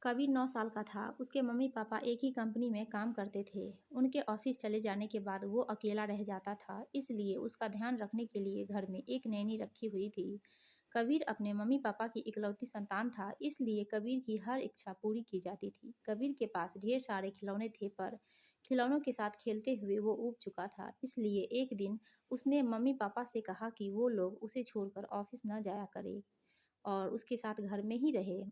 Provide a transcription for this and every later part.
कबीर 9 साल का था। उसके मम्मी-पापा एक ही कंपनी में काम करते थे। उनके ऑफिस चले जाने के बाद वो अकेला रह जाता था, इसलिए उसका ध्यान रखने के लिए घर में एक नैनी रखी हुई थी। कबीर अपने मम्मी-पापा की इकलौती संतान था, इसलिए कबीर की हर इच्छा पूरी की जाती थी। कबीर के पास ढेर सारे खिलौने थे, पर खिलौनों के साथ खेलते हुए वो ऊब चुका था। इसलिए एक दिन उसने मम्मी-पापा से कहा कि वो लोग उसे छोड़कर ऑफिस न जाया करें और उसके साथ घर में ही रहे।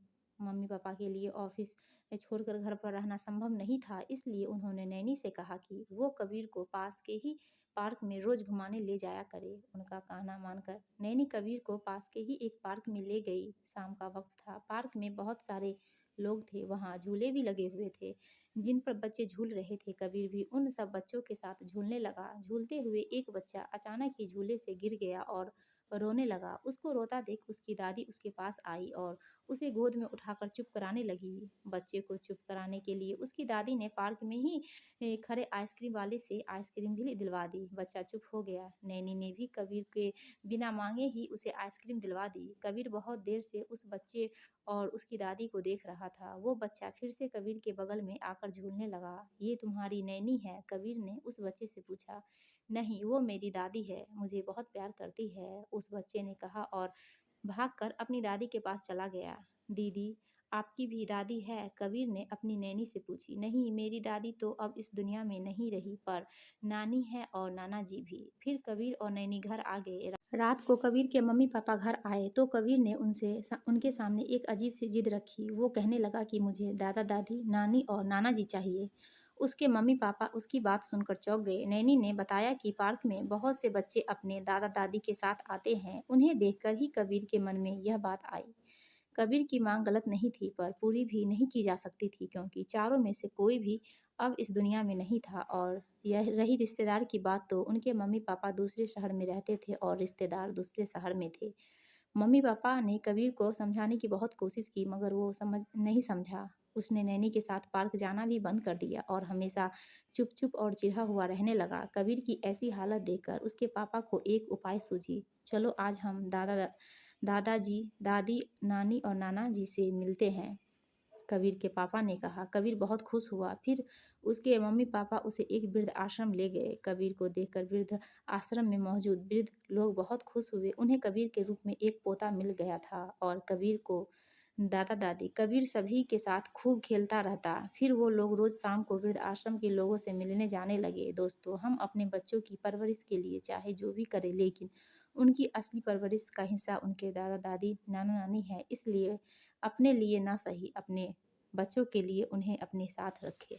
मम्मी-पापा के लिए ऑफ़िस छोड़कर घर पर रहना संभव नहीं था, इसलिए उन्होंने नैनी से कहा कि वो कबीर को पास के ही पार्क में रोज़ घुमाने ले जाया करे। उनका कहना मानकर नैनी कबीर को पास के ही एक पार्क में ले गई। शाम का वक़्त था, पार्क में बहुत सारे लोग थे, वहाँ झूले भी लगे हुए थे, जिन पर बच्चे झूल रहे थे। कबीर भी उन सब बच्चों के साथ झूलने लगा। झूलते हुए एक बच्चा अचानक ही झूले से गिर गया और रोने लगा। उसको रोता देख उसकी दादी उसके पास आई और उसे गोद में उठाकर चुप कराने लगी। बच्चे को चुप कराने के लिए उसकी दादी ने पार्क में ही खड़े आइसक्रीम वाले से आइसक्रीम भी दिलवा दी। बच्चा चुप हो गया। नैनी ने भी कबीर के बिना मांगे ही उसे आइसक्रीम दिलवा दी। कबीर बहुत देर से उस बच्चे और उसकी दादी को देख रहा था। वो बच्चा फिर से कबीर के बगल में आकर झूलने लगा। ये तुम्हारी नैनी है? कबीर ने उस बच्चे से पूछा। नहीं, वो मेरी दादी है, मुझे बहुत प्यार करती है, उस बच्चे ने कहा और भागकर अपनी दादी के पास चला गया। दीदी, आपकी भी दादी है? कबीर ने अपनी नैनी से पूछी। नहीं, मेरी दादी तो अब इस दुनिया में नहीं रही, पर नानी है और नाना जी भी। फिर कबीर और नैनी घर आ गए। रात को कबीर के मम्मी-पापा घर आए तो कबीर ने उनके सामने एक अजीब सी जिद रखी। वो कहने लगा कि मुझे दादा-दादी, नानी और नाना जी चाहिए। उसके मम्मी-पापा उसकी बात सुनकर चौंक गए। नैनी ने बताया कि पार्क में बहुत से बच्चे अपने दादा-दादी के साथ आते हैं। उन्हें देखकर ही कबीर के मन में यह बात आई। कबीर की मांग गलत नहीं थी, पर पूरी भी नहीं की जा सकती थी, क्योंकि चारों में से कोई भी अब इस दुनिया में नहीं था। और यह रही रिश्तेदार की बात, तो उनके मम्मी-पापा दूसरे शहर में रहते थे और रिश्तेदार दूसरे शहर में थे। मम्मी-पापा ने कबीर को समझाने की बहुत कोशिश की, मगर वो नहीं समझा। उसने नैनी के साथ पार्क जाना भी बंद कर दिया और हमेशा चुप-चुप और चिढ़ा हुआ रहने लगा। कबीर की ऐसी हालत देखकर उसके पापा को एक उपाय सूझी। चलो आज हम दादाजी, दादी, नानी और नाना जी से मिलते हैं, कबीर के पापा ने कहा। कबीर बहुत खुश हुआ। फिर उसके मम्मी-पापा उसे एक वृद्ध आश्रम ले गए। कबीर को देखकर वृद्ध आश्रम में मौजूद वृद्ध लोग बहुत खुश हुए। उन्हें कबीर के रूप में एक पोता मिल गया था और कबीर को दादा-दादी। कबीर सभी के साथ खूब खेलता रहता। फिर वो लोग रोज़ शाम को वृद्ध आश्रम के लोगों से मिलने जाने लगे। दोस्तों, हम अपने बच्चों की परवरिश के लिए चाहे जो भी करें, लेकिन उनकी असली परवरिश का हिस्सा उनके दादा-दादी, नाना-नानी है। इसलिए अपने लिए ना सही, अपने बच्चों के लिए उन्हें अपने साथ रखें।